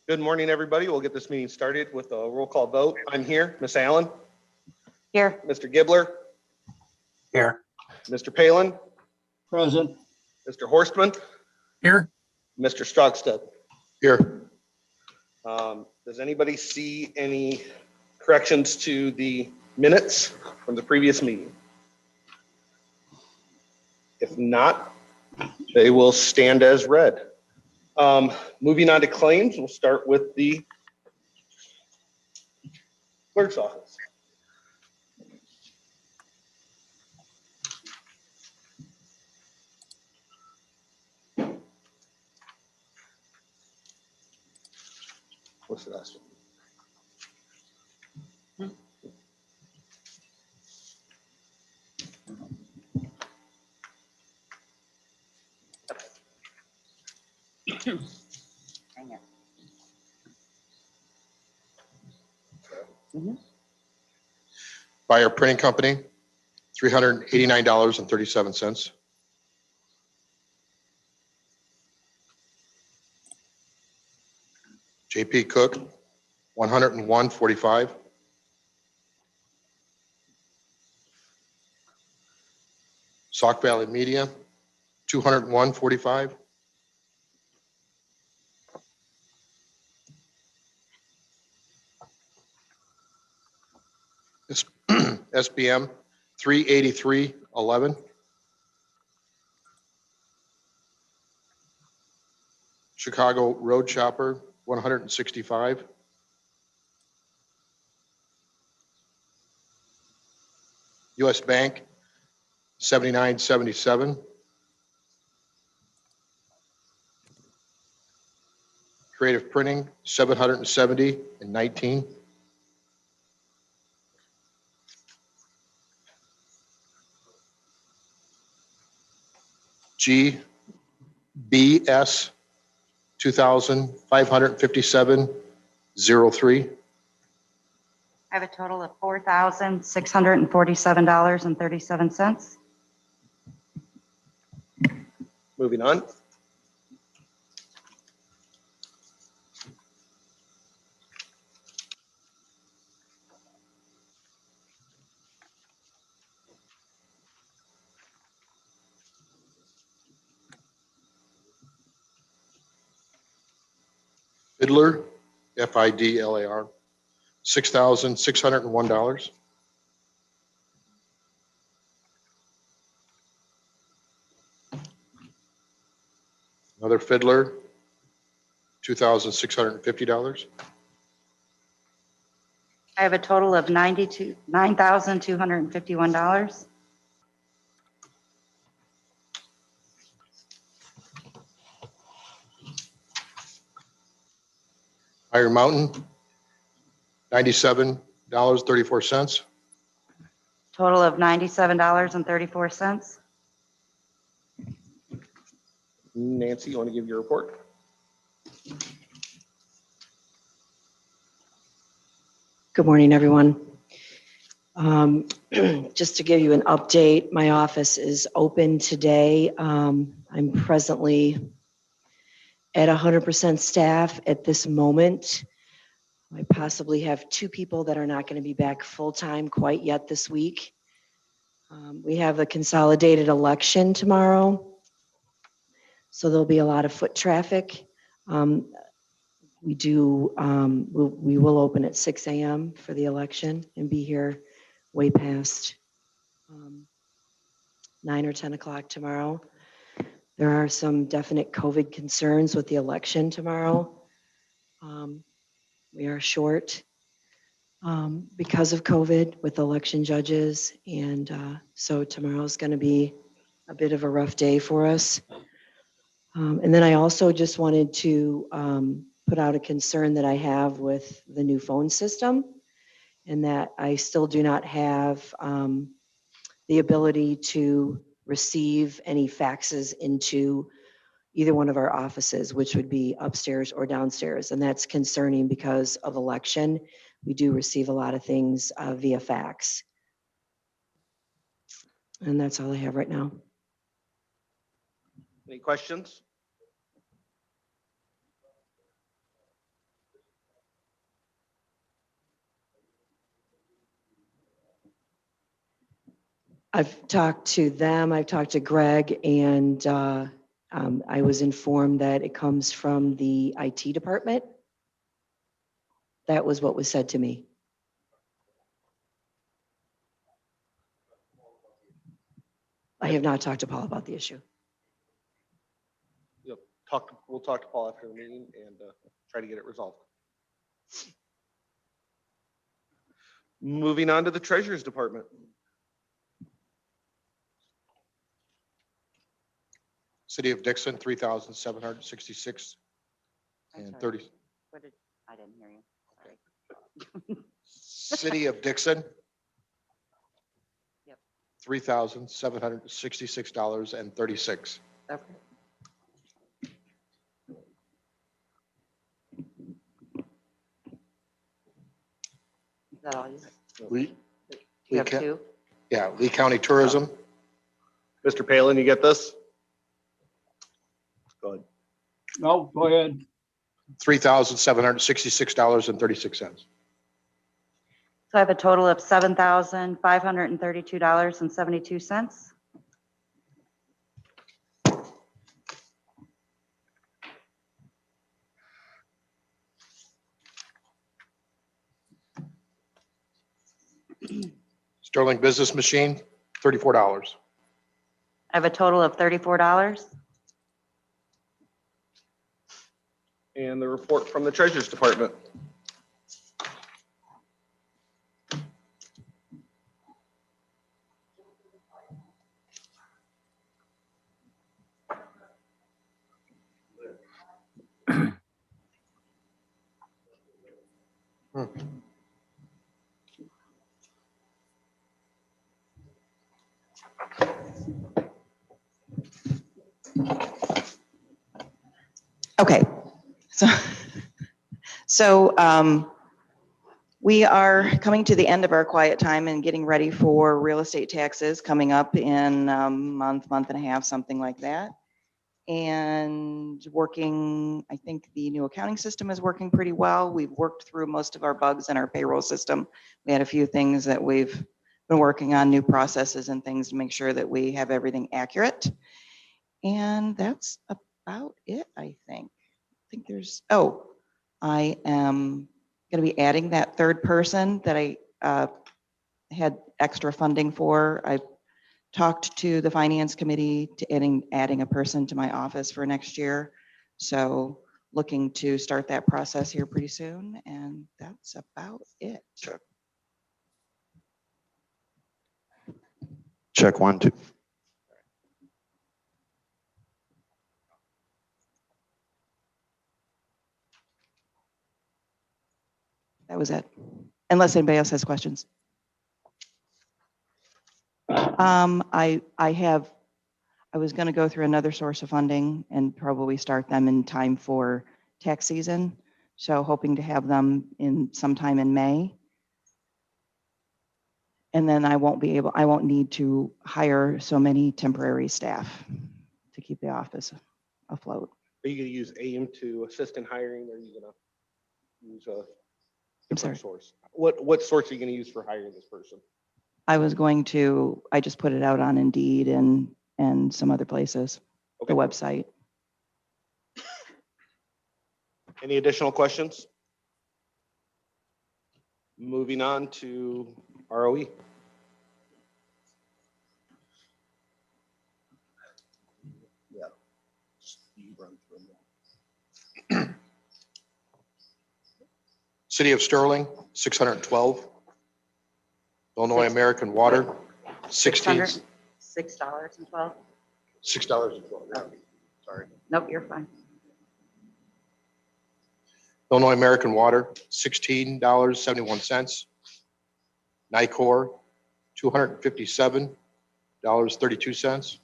Good morning, everybody. We'll get this meeting started with a roll call vote. I'm here. Miss Allen, Here. Mr. Gibler, Here. Mr. Palin, Present. Mr. Horstman, Here. Mr. Strogstad. Here. Does anybody see any corrections to the minutes from the previous meeting? If not, they will stand as read. Moving on to claims, we'll start with the clerk's office. What's the last one? Buyer Printing Company, $389.37. JP Cook, $101.45. Sauk Valley Media, $201.45. SBM, $383.11. Chicago Road Shopper, $165. US Bank, $79.77. Creative Printing, $770.19. GBS, $2,557.03. I have a total of $4,647.37. Moving on. Fiddler, FIDLAR, $6,601. Another Fiddler, $2,650. I have a total of $9,251. Iron Mountain, $97.34. Total of $97.34. Nancy, you want to give your report? Good morning, everyone. Just to give you an update, my office is open today. I'm presently at 100% staff at this moment. I possibly have 2 people that are not going to be back full-time quite yet this week. We have a consolidated election tomorrow, so there'll be a lot of foot traffic. We will open at 6 a.m. for the election and be here way past 9 or 10 o'clock tomorrow. There are some definite COVID concerns with the election tomorrow. We are short because of COVID with election judges, and so tomorrow's going to be a bit of a rough day for us. And then I also just wanted to put out a concern that I have with the new phone system, and that I still do not have the ability to receive any faxes into either one of our offices, which would be upstairs or downstairs. And that's concerning because of election. We do receive a lot of things via fax. And that's all I have right now. Any questions? I've talked to them, I've talked to Greg, and I was informed that it comes from the IT department. That was what was said to me. I have not talked to Paul about the issue. Yep. We'll talk to Paul after the meeting and try to get it resolved. Moving on to the treasurer's department. City of Dixon, 3,766 I'm and sorry. 30. I didn't hear you. Sorry. City of Dixon. Yep. $3,766.36. Okay. Is that all you? Lee, You have Lee two? yeah, Lee County Tourism, Mr. Palin, you get this? Go ahead. No, go ahead. $3,766.36. So I have a total of $7,532.72. Sterling Business Machine, $34. I have a total of $34. And the report from the treasurer's department. Okay, so we are coming to the end of our quiet time and getting ready for real estate taxes coming up in a month and a half, something like that. And working, I think the new accounting system is working pretty well. We've worked through most of our bugs in our payroll system. We had a few things that we've been working on, new processes and things to make sure that we have everything accurate. And that's about it, I think. I think there's, I am going to be adding that third person that I had extra funding for. I talked to the finance committee to adding a person to my office for next year. So looking to start that process here pretty soon. And that's about it. Check 1, 2. That was it. Unless anybody else has questions. I was going to go through another source of funding and probably start them in time for tax season. So hoping to have them in sometime in May. And then I won't need to hire so many temporary staff to keep the office afloat. Are you going to use AIM to assist in hiring, or are you going to use a different source? What source are you going to use for hiring this person? I just put it out on Indeed and some other places, Okay. the website. Any additional questions? Moving on to ROE. Yeah. You run through them. City of Sterling, 612. Illinois American Water, 16. $612. $6.12. Sorry. Nope, you're fine. Illinois American Water, $16.71. Nicor, $257.32.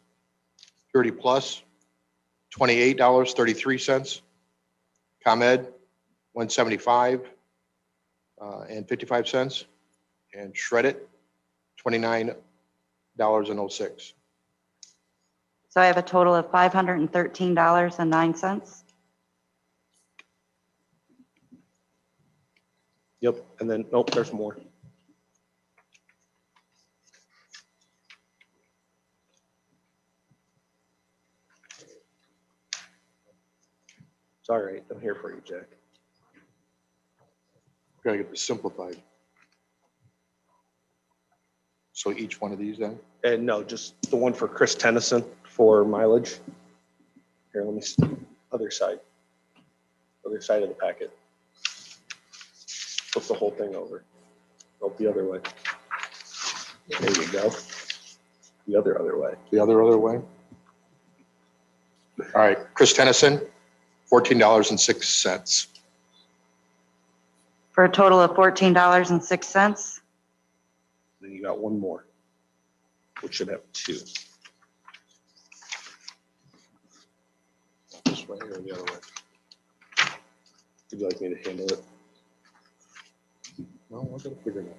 Purity Plus, $28.33. ComEd, $175 and 55 cents. And Shred-it, $29.06. So I have a total of $513.09. Yep, and then, nope, there's more. It's all right. I'm here for you, Jack. Gotta get this simplified. So each one of these then? And no, just the one for Chris Tennyson for mileage. Here, let me see. Other side of the packet. Flip the whole thing over. Go the other way. There you go. The other way. The other way? All right, Chris Tennyson, $14.06. For a total of $14.06. Then you got one more, which should have two. This way or the other way? Would you like me to handle it? No, I gotta figure it out.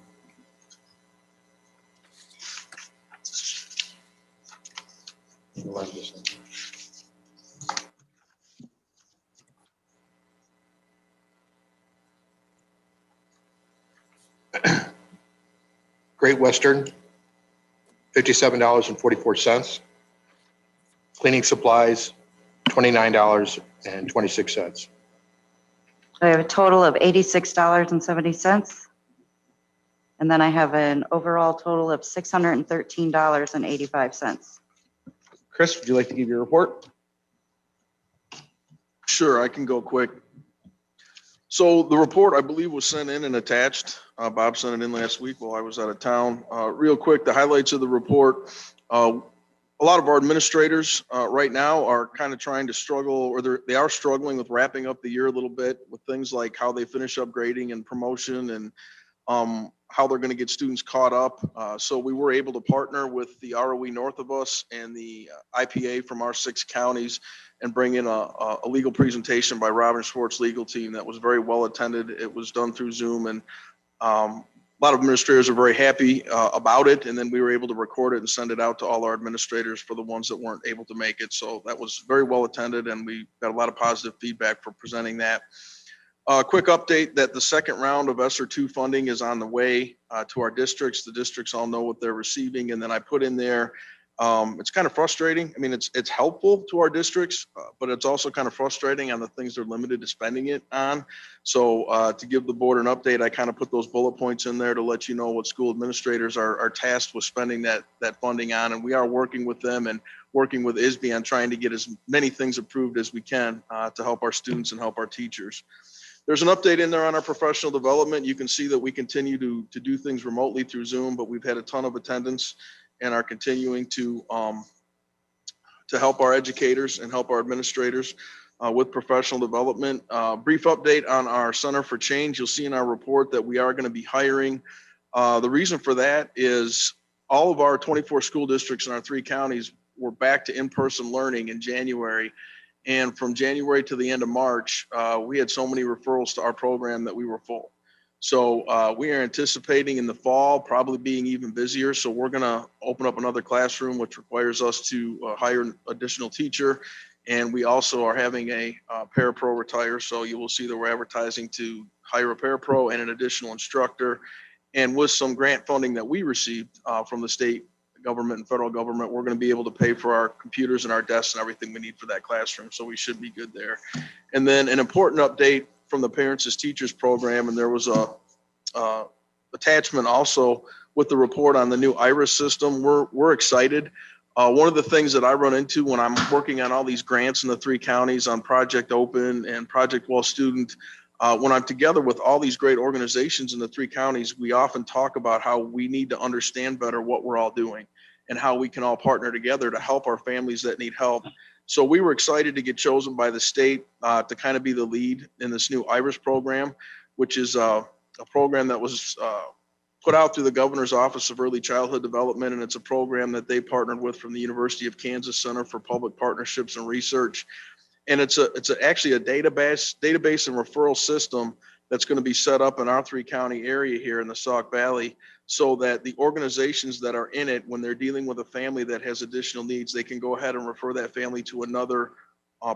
You'll have this one. Great Western, $57.44. Cleaning supplies, $29.26. I have a total of $86.70. And then I have an overall total of $613.85. Chris, would you like to give your report? Sure, I can go quick. So the report, I believe, was sent in and attached. Bob sent it in last week while I was out of town. Real quick, the highlights of the report. A lot of our administrators right now are kind of trying to struggle, or they are struggling with wrapping up the year a little bit with things like how they finish up grading and promotion and how they're going to get students caught up. So we were able to partner with the ROE north of us and the IPA from our 6 counties and bring in a legal presentation by Robin Schwartz legal team that was very well attended. It was done through Zoom, and a lot of administrators are very happy about it. And then we were able to record it and send it out to all our administrators for the ones that weren't able to make it. So that was very well attended, and we got a lot of positive feedback for presenting that. Quick update that the second round of ESSER 2 funding is on the way to our districts. The districts all know what they're receiving. And then I put in there, it's kind of frustrating. I mean, it's helpful to our districts, but it's also kind of frustrating on the things they're limited to spending it on. So to give the board an update, I kind of put those bullet points in there to let you know what school administrators are tasked with spending that funding on. And we are working with them and working with ISB on trying to get as many things approved as we can to help our students and help our teachers. There's an update in there on our professional development. You can see that we continue to do things remotely through Zoom, but we've had a ton of attendance and are continuing to help our educators and help our administrators with professional development. Brief update on our Center for Change. You'll see in our report that we are going to be hiring. The reason for that is all of our 24 school districts in our 3 counties were back to in-person learning in January. And from January to the end of March, we had so many referrals to our program that we were full. So we are anticipating in the fall probably being even busier. So we're going to open up another classroom, which requires us to hire an additional teacher. And we also are having a parapro retire. So you will see that we're advertising to hire a parapro and an additional instructor. And with some grant funding that we received from the state government and federal government, we're going to be able to pay for our computers and our desks and everything we need for that classroom. So we should be good there. And then an important update from the Parents as Teachers program. And there was a attachment also with the report on the new IRIS system. We're excited. One of the things that I run into when I'm working on all these grants in the 3 counties on Project Open and Project Well Student, when I'm together with all these great organizations in the 3 counties, we often talk about how we need to understand better what we're all doing and how we can all partner together to help our families that need help. So we were excited to get chosen by the state to kind of be the lead in this new IRIS program, which is a program that was put out through the Governor's Office of Early Childhood Development. And it's a program that they partnered with from the University of Kansas Center for Public Partnerships and Research. And it's actually a database and referral system that's going to be set up in our 3 county area here in the Sauk Valley, so that the organizations that are in it, when they're dealing with a family that has additional needs, they can go ahead and refer that family to another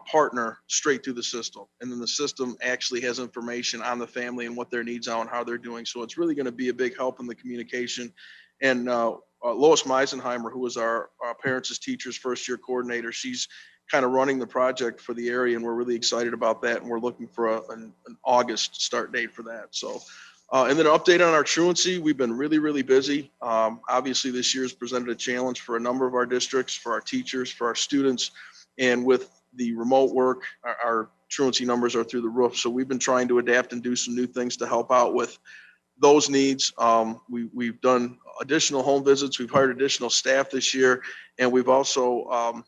partner straight through the system. And then the system actually has information on the family and what their needs are and how they're doing. So it's really going to be a big help in the communication. And Lois Meisenheimer, who was our Parents as Teachers first year coordinator, she's kind of running the project for the area, and we're really excited about that. And we're looking for an August start date for that. So, and then an update on our truancy. We've been really, really busy. Obviously, this year has presented a challenge for a number of our districts, for our teachers, for our students. And with the remote work, our truancy numbers are through the roof. So we've been trying to adapt and do some new things to help out with those needs. We've done additional home visits. We've hired additional staff this year. And we've also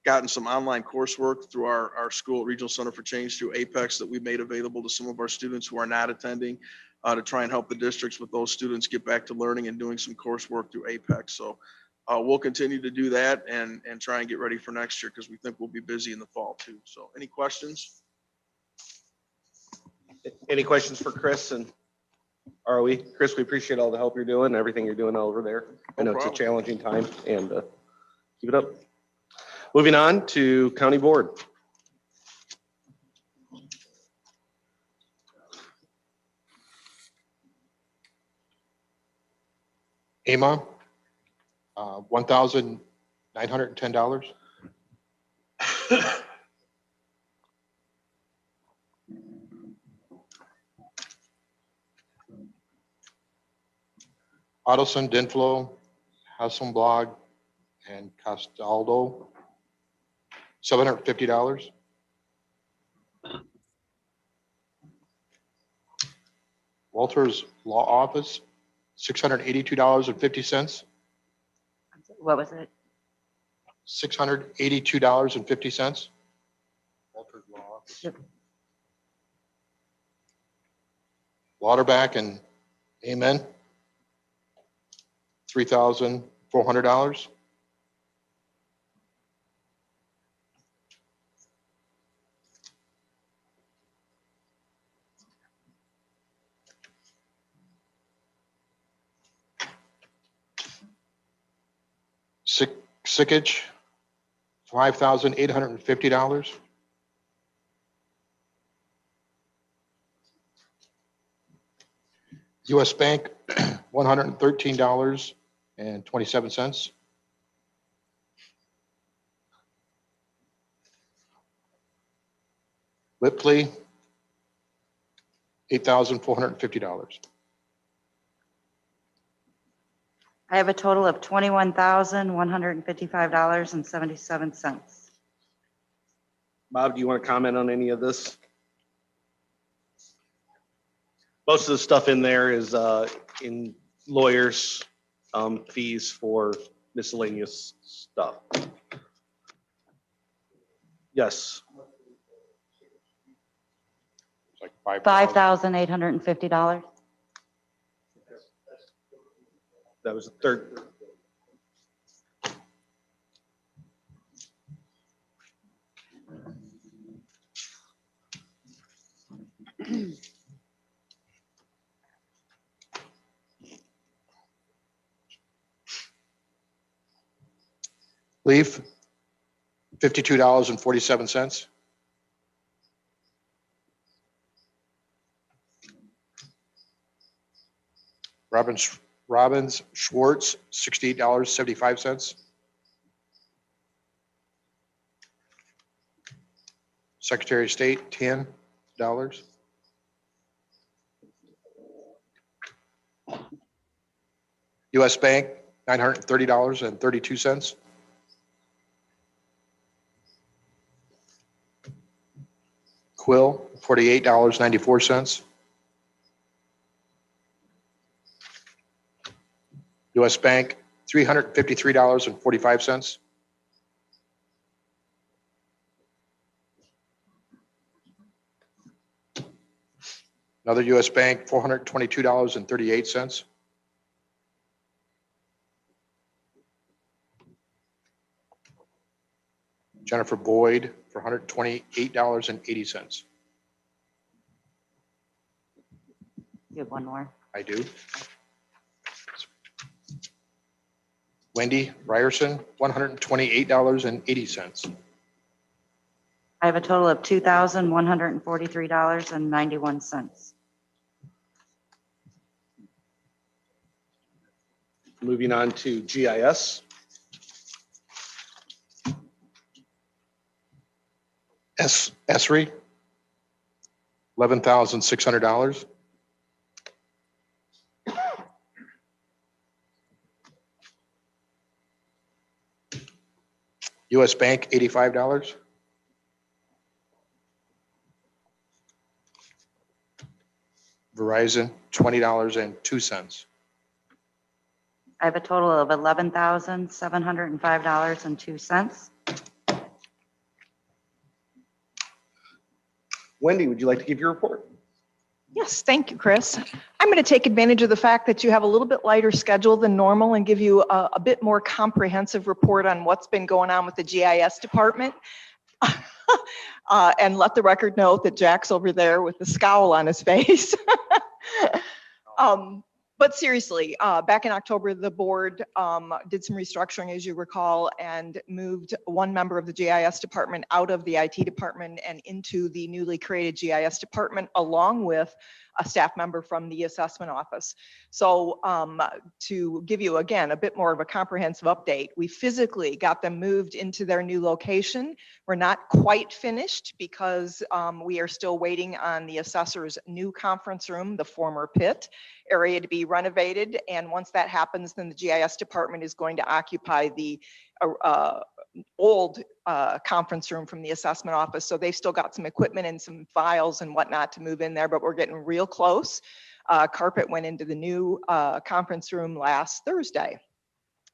gotten some online coursework through our school Regional Center for Change through Apex that we've made available to some of our students who are not attending to try and help the districts with those students get back to learning and doing some coursework through Apex. So we'll continue to do that and try and get ready for next year because we think we'll be busy in the fall too. So any questions? Any questions for Chris and ROE? Chris, we appreciate all the help you're doing, everything you're doing over there. I No know it's a problem. challenging time, and keep it up. Moving on to County Board. AMA, $1,910. Adelson, Denflo, Hasselblad, and Castaldo, $750. Walters Law Office, $682.50. What was it? $682.50. Walters Law Office. Yep. Waterback and Amen, $3,400. Sickage, $5,850. US Bank, $113.27. Whipley, $8,450. I have a total of $21,155.77. Bob, do you want to comment on any of this? Most of the stuff in there is in lawyers' fees for miscellaneous stuff. Yes. It's like $5,850. That was the third. Leaf, $52.47. Robbins Schwartz, $68.75. Secretary of State, $10. US Bank, $930.32. Quill, $48.94. US Bank, $353.45. Another US Bank, $422.38. Jennifer Boyd for $128.80. You have one more. I do. Wendy Ryerson, $128.80. I have a total of $2,143.91. Moving on to GIS. Esri, $11,600. US Bank, $85. Verizon, $20.02. I have a total of $11,705.02. Wendy, would you like to give your report? Yes, thank you, Chris. I'm going to take advantage of the fact that you have a little bit lighter schedule than normal and give you a bit more comprehensive report on what's been going on with the GIS department. And let the record note that Jack's over there with the scowl on his face. But seriously, back in October, the board did some restructuring, as you recall, and moved one member of the GIS department out of the IT department and into the newly created GIS department, along with a staff member from the assessment office. So to give you, again, a bit more of a comprehensive update, we physically got them moved into their new location. We're not quite finished because we are still waiting on the assessor's new conference room, the former pit area, to be renovated. And once that happens, then the GIS department is going to occupy the old conference room from the assessment office. So they've still got some equipment and some files and whatnot to move in there, but we're getting real close. Carpet went into the new conference room last Thursday.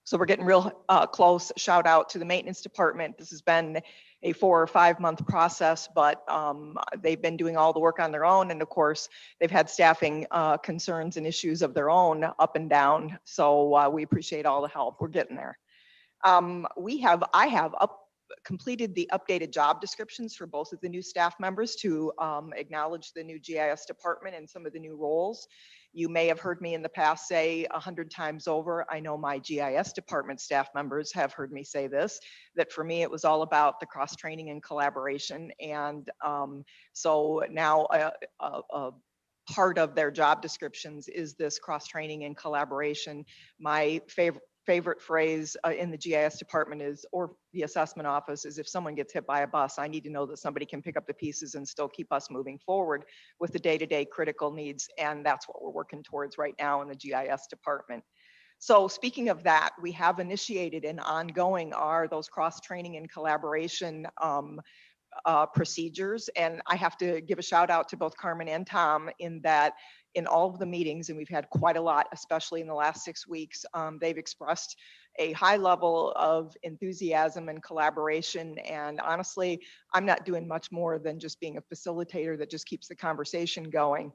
So we're getting real close. Shout out to the maintenance department. This has been a 4 or 5 month process, but they've been doing all the work on their own. And of course, they've had staffing concerns and issues of their own up and down. So we appreciate all the help. We're getting there. I have completed the updated job descriptions for both of the new staff members to acknowledge the new GIS department and some of the new roles. You may have heard me in the past say 100 times over, I know my GIS department staff members have heard me say this, that for me, it was all about the cross training and collaboration. And so now a part of their job descriptions is this cross training and collaboration. My favorite phrase in the GIS department is, or the assessment office, is if someone gets hit by a bus, I need to know that somebody can pick up the pieces and still keep us moving forward with the day-to-day critical needs. And that's what we're working towards right now in the GIS department. So speaking of that, we have initiated and ongoing are those cross-training and collaboration procedures. And I have to give a shout out to both Carmen and Tom in that in all of the meetings, and we've had quite a lot, especially in the last 6 weeks, they've expressed a high level of enthusiasm and collaboration. And honestly, I'm not doing much more than just being a facilitator that just keeps the conversation going.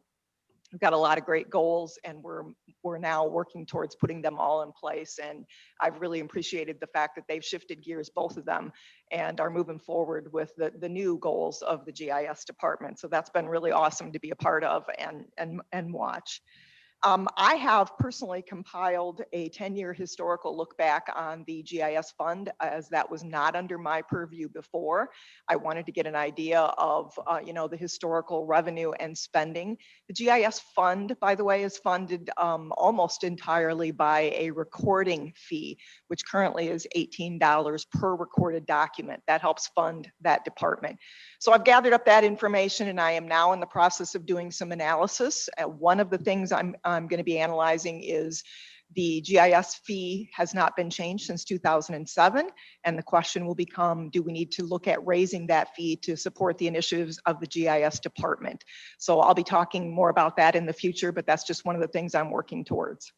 We've got a lot of great goals, and we're now working towards putting them all in place. And I've really appreciated the fact that they've shifted gears, both of them, and are moving forward with the new goals of the GIS department. So that's been really awesome to be a part of and watch. I have personally compiled a 10-year historical look back on the GIS fund, as that was not under my purview before. I wanted to get an idea of, the historical revenue and spending. The GIS fund, by the way, is funded almost entirely by a recording fee, which currently is $18 per recorded document. That helps fund that department. So I've gathered up that information, and I am now in the process of doing some analysis. One of the things I'm going to be analyzing is the GIS fee has not been changed since 2007. And the question will become, do we need to look at raising that fee to support the initiatives of the GIS department? So I'll be talking more about that in the future, but that's just one of the things I'm working towards.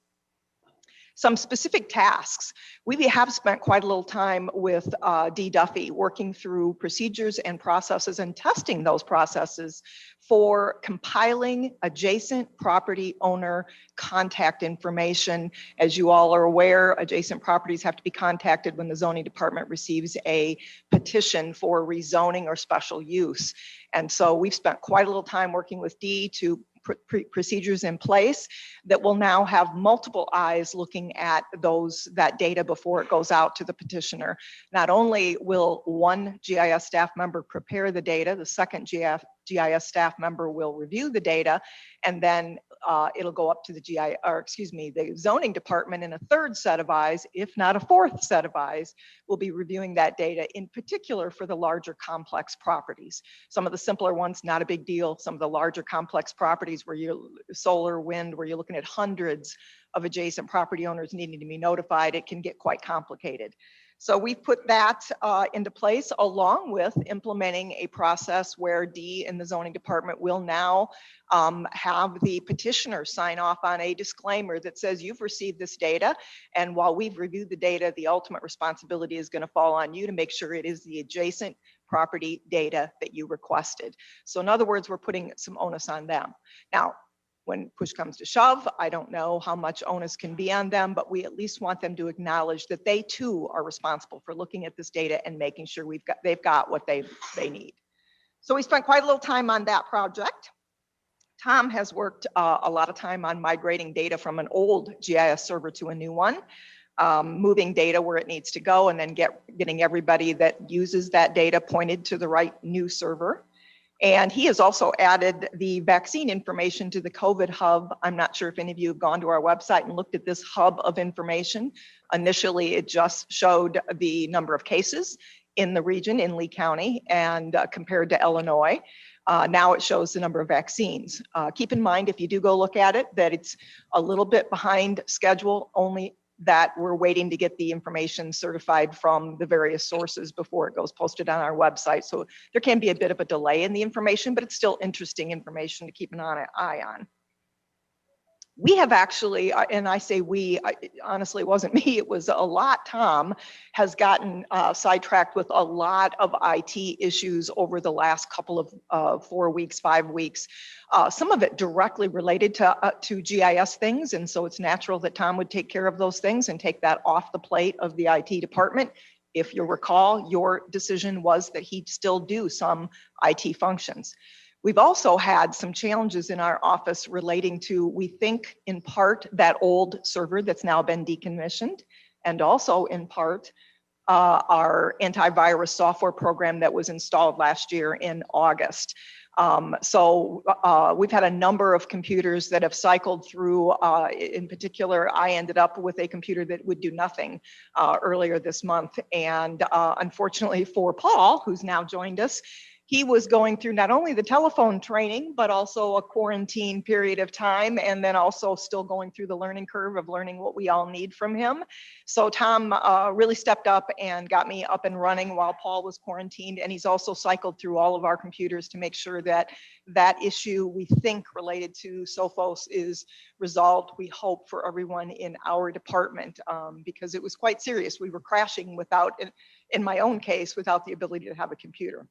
Some specific tasks. We have spent quite a little time with Dee Duffy working through procedures and processes and testing those processes for compiling adjacent property owner contact information. As you all are aware, adjacent properties have to be contacted when the zoning department receives a petition for rezoning or special use. And so we've spent quite a little time working with Dee to procedures in place that will now have multiple eyes looking at that data before it goes out to the petitioner. Not only will one GIS staff member prepare the data, the second GIS staff member will review the data, and then it'll go up to the the zoning department, and a third set of eyes, if not a fourth set of eyes, will be reviewing that data, in particular for the larger complex properties. Some of the simpler ones, not a big deal. Some of the larger complex properties where you're solar, wind, where you're looking at hundreds of adjacent property owners needing to be notified, it can get quite complicated. So we've put that into place, along with implementing a process where Dee and the zoning department will now have the petitioner sign off on a disclaimer that says you've received this data, and while we've reviewed the data, the ultimate responsibility is going to fall on you to make sure it is the adjacent property data that you requested. So in other words, we're putting some onus on them. Now, when push comes to shove, I don't know how much onus can be on them, but we at least want them to acknowledge that they too are responsible for looking at this data and making sure they've got what they need. So we spent quite a little time on that project. Tom has worked a lot of time on migrating data from an old GIS server to a new one, moving data where it needs to go, and then getting everybody that uses that data pointed to the right new server. And he has also added the vaccine information to the COVID hub. I'm not sure if any of you have gone to our website and looked at this hub of information. Initially, it just showed the number of cases in the region in Lee County and compared to Illinois. Now it shows the number of vaccines. Keep in mind, if you do go look at it, that it's a little bit behind schedule, only that we're waiting to get the information certified from the various sources before it goes posted on our website. So there can be a bit of a delay in the information, but it's still interesting information to keep an eye on. We have actually, and I say we, honestly, it wasn't me, it was a lot. Tom has gotten sidetracked with a lot of IT issues over the last couple of 4 weeks, 5 weeks. Some of it directly related to GIS things. And so it's natural that Tom would take care of those things and take that off the plate of the IT department. If you'll recall, your decision was that he'd still do some IT functions. We've also had some challenges in our office relating to, we think in part, that old server that's now been decommissioned, and also in part our antivirus software program that was installed last year in August. So we've had a number of computers that have cycled through. In particular, I ended up with a computer that would do nothing earlier this month. And unfortunately for Paul, who's now joined us, he was going through not only the telephone training, but also a quarantine period of time, and then also still going through the learning curve of learning what we all need from him. So Tom really stepped up and got me up and running while Paul was quarantined. And he's also cycled through all of our computers to make sure that that issue we think related to Sophos is resolved, we hope, for everyone in our department, because it was quite serious. We were crashing without, in my own case, without the ability to have a computer.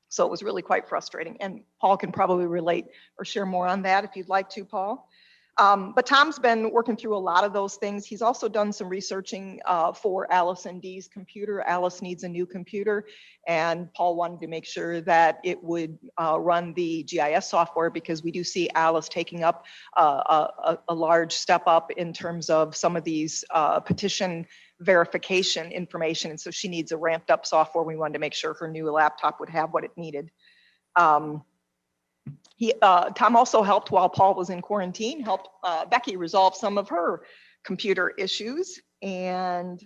So it was really quite frustrating. And Paul can probably relate or share more on that if you'd like to, Paul. But Tom's been working through a lot of those things. He's also done some researching for Alice and Dee's computer. Alice needs a new computer, and Paul wanted to make sure that it would run the GIS software, because we do see Alice taking up a large step up in terms of some of these petition verification information. And so she needs a ramped up software. We wanted to make sure her new laptop would have what it needed. Tom also helped while Paul was in quarantine, helped Becky resolve some of her computer issues. And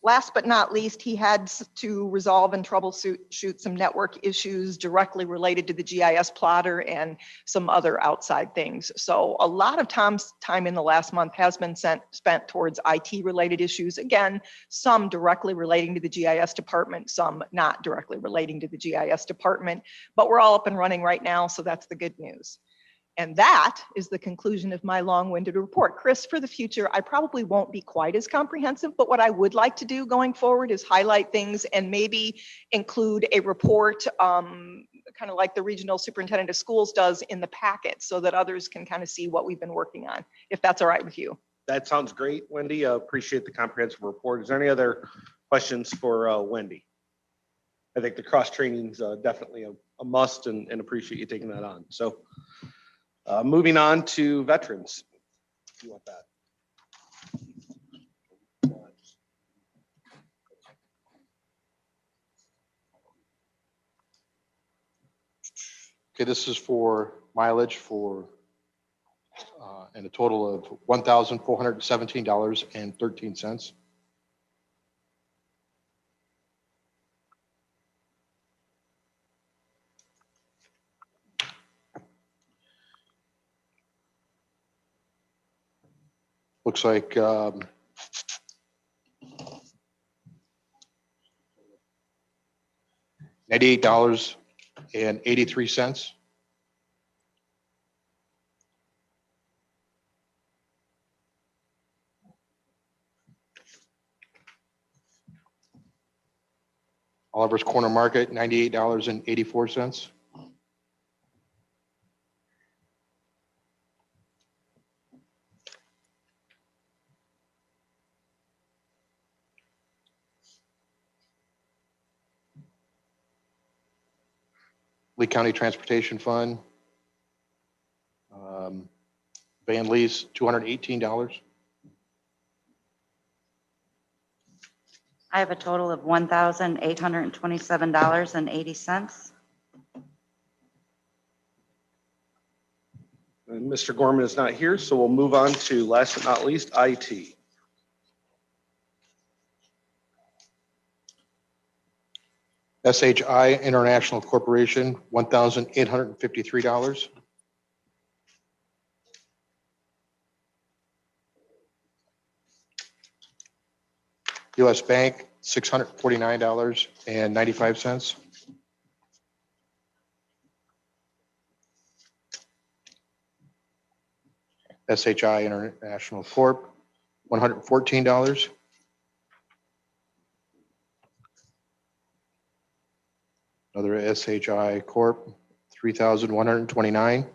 last but not least, he had to resolve and troubleshoot some network issues directly related to the GIS plotter and some other outside things. So a lot of Tom's time in the last month has been spent towards IT related issues. Again, some directly relating to the GIS department, some not directly relating to the GIS department, but we're all up and running right now. So that's the good news. And that is the conclusion of my long-winded report. Chris, for the future, I probably won't be quite as comprehensive, but what I would like to do going forward is highlight things and maybe include a report, kind of like the regional superintendent of schools does in the packet, so that others can kind of see what we've been working on, if that's all right with you. That sounds great, Wendy. I appreciate the comprehensive report. Is there any other questions for Wendy? I think the cross-training is definitely a must, and appreciate you taking that on. So moving on to veterans. If you want that. Okay, this is for mileage for and a total of $1,417.13. Looks like $98.83. Oliver's Corner Market, $98.84. Lee County Transportation Fund, van lease, $218. I have a total of $1,827.80. And Mr. Gorman is not here, so we'll move on to last but not least, IT. SHI International Corporation, $1,853. US Bank, $649.95. SHI International Corp., $114. Another SHI Corp., $3,129.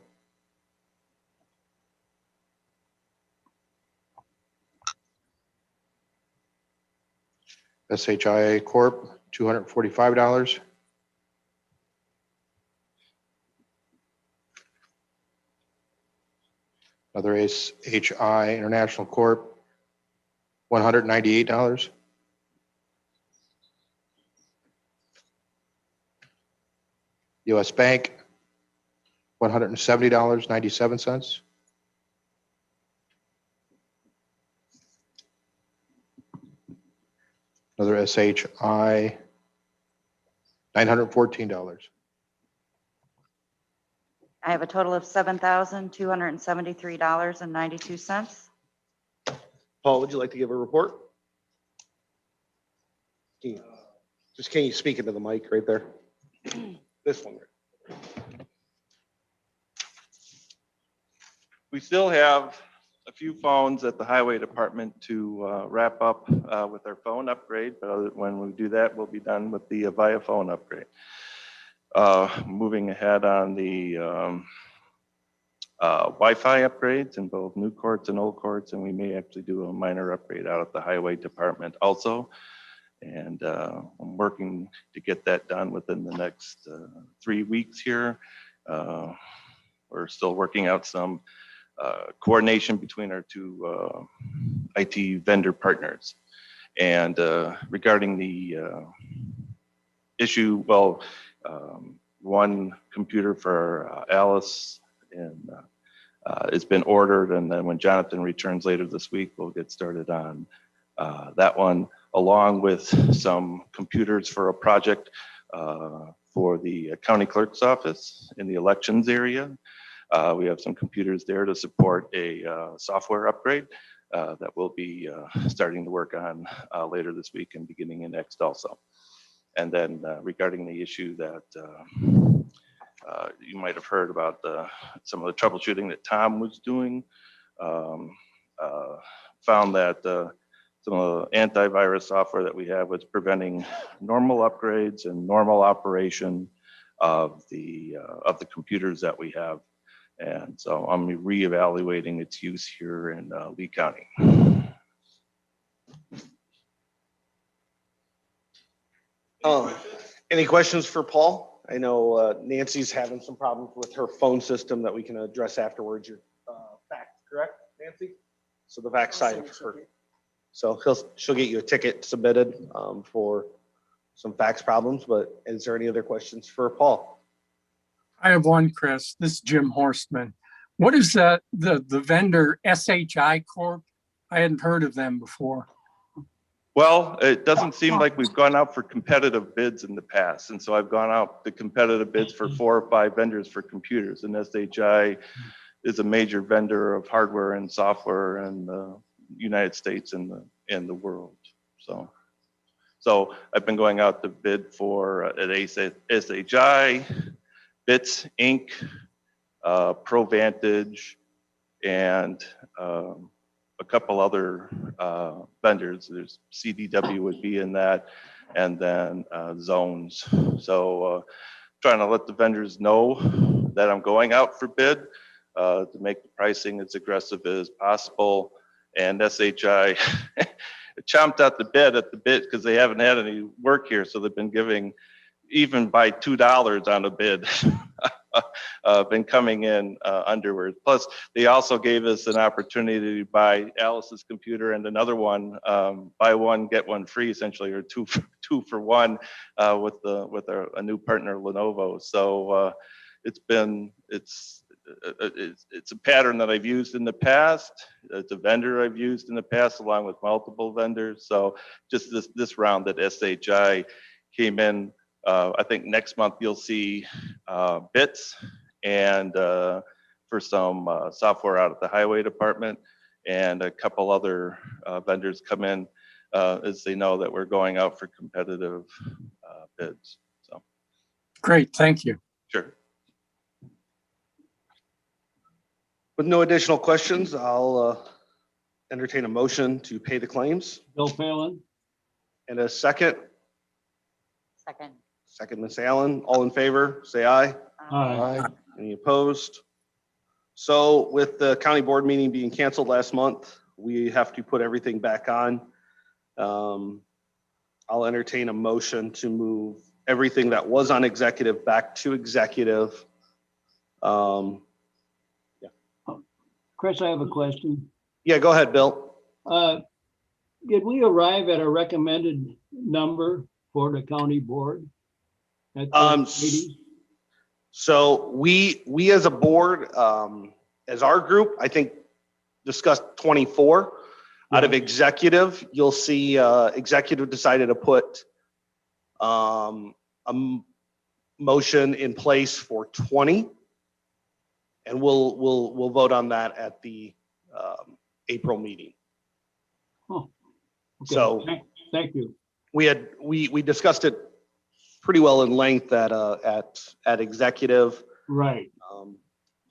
SHIA Corp., $245. Another SHI International Corp., $198. US Bank, $170.97. Another SHI, $914. I have a total of $7,273.92. Paul, would you like to give a report? Can you speak into the mic right there? This one. We still have a few phones at the highway department to wrap up with our phone upgrade, but when we do that, we'll be done with the Avaya phone upgrade. Moving ahead on the Wi-Fi upgrades in both new courts and old courts, and we may actually do a minor upgrade out at the highway department also. And I'm working to get that done within the next 3 weeks here. We're still working out some coordination between our two IT vendor partners. And regarding the issue, well, one computer for Alice and it's been ordered, and then when Jonathan returns later this week, we'll get started on that one, along with some computers for a project for the county clerk's office in the elections area. We have some computers there to support a software upgrade that we'll be starting to work on later this week and beginning in next also. And then regarding the issue that you might have heard about some of the troubleshooting that Tom was doing, found that some of the antivirus software that we have was preventing normal upgrades and normal operation of the computers that we have. And so I'm reevaluating its use here in Lee County. Any questions for Paul? I know Nancy's having some problems with her phone system that we can address afterwards. Your fax, correct, Nancy? So the fax side of her. So she'll get you a ticket submitted for some fax problems, but is there any other questions for Paul? I have one, Chris. This is Jim Horstman. What is the vendor SHI Corp? I hadn't heard of them before. Well, it doesn't seem like we've gone out for competitive bids in the past. And so I've gone out the competitive bids for 4 or 5 vendors for computers. And SHI is a major vendor of hardware and software in the United States and the world. So I've been going out to bid for at SHI, Bits Inc., ProVantage, and a couple other vendors. There's CDW would be in that, and then Zones. So trying to let the vendors know that I'm going out for bid to make the pricing as aggressive as possible. And SHI chomped at the bit because they haven't had any work here. So they've been giving, even by $2 on a bid, been coming in underwards. Plus, they also gave us an opportunity to buy Alice's computer and another one, buy one, get one free essentially, or two for one with a new partner, Lenovo. So it's a pattern that I've used in the past. It's a vendor I've used in the past along with multiple vendors. So just this round that SHI came in, I think next month you'll see Bits and for some software out at the highway department, and a couple other vendors come in as they know that we're going out for competitive bids. So Great, thank you. sure. With no additional questions, I'll entertain a motion to pay the claims. Bill Phelan? And a second, Second. Ms. Allen, all in favor, say aye. Aye. Any opposed? So with the county board meeting being canceled last month, we have to put everything back on. I'll entertain a motion to move everything that was on executive back to executive. Chris, I have a question. Yeah, go ahead, Bill. Did we arrive at a recommended number for the county board? At the meeting? So we as a board, as our group, I think discussed 24. Out of executive, you'll see executive decided to put a motion in place for 20. And we'll vote on that at the April meeting. Oh, okay. So Thank you. we discussed it pretty well in length at executive. Right.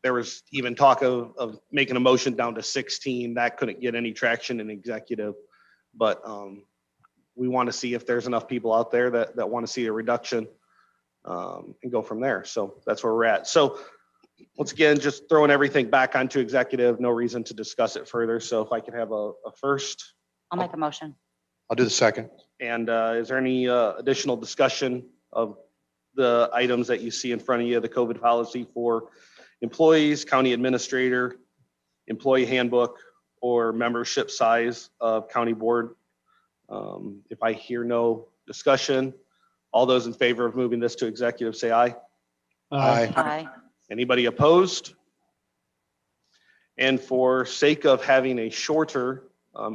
There was even talk of making a motion down to 16. That couldn't get any traction in executive, but we want to see if there's enough people out there that want to see a reduction and go from there. So that's where we're at. So once again, just throwing everything back onto executive, no reason to discuss it further. So if I could have a first, I'll make a motion. I'll do the second. and is there any additional discussion of the items that you see in front of you, the COVID policy for employees, county administrator, employee handbook, or membership size of county board? If I hear no discussion, all those in favor of moving this to executive, say aye. Aye. Aye. Anybody opposed? And for sake of having a shorter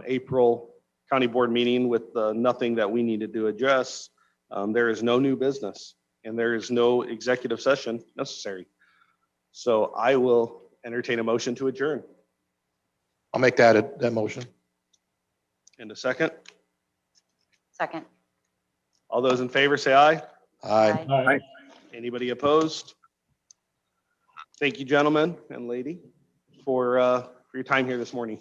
April county board meeting with nothing that we needed to address, there is no new business and there is no executive session necessary. So I will entertain a motion to adjourn. I'll make that motion. In a second, Second. all those in favor say aye. Aye. Aye. Anybody opposed? Thank you, gentlemen and lady, for your time here this morning.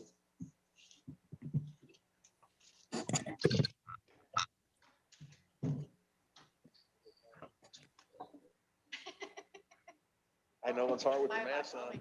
I know it's hard with the mask on.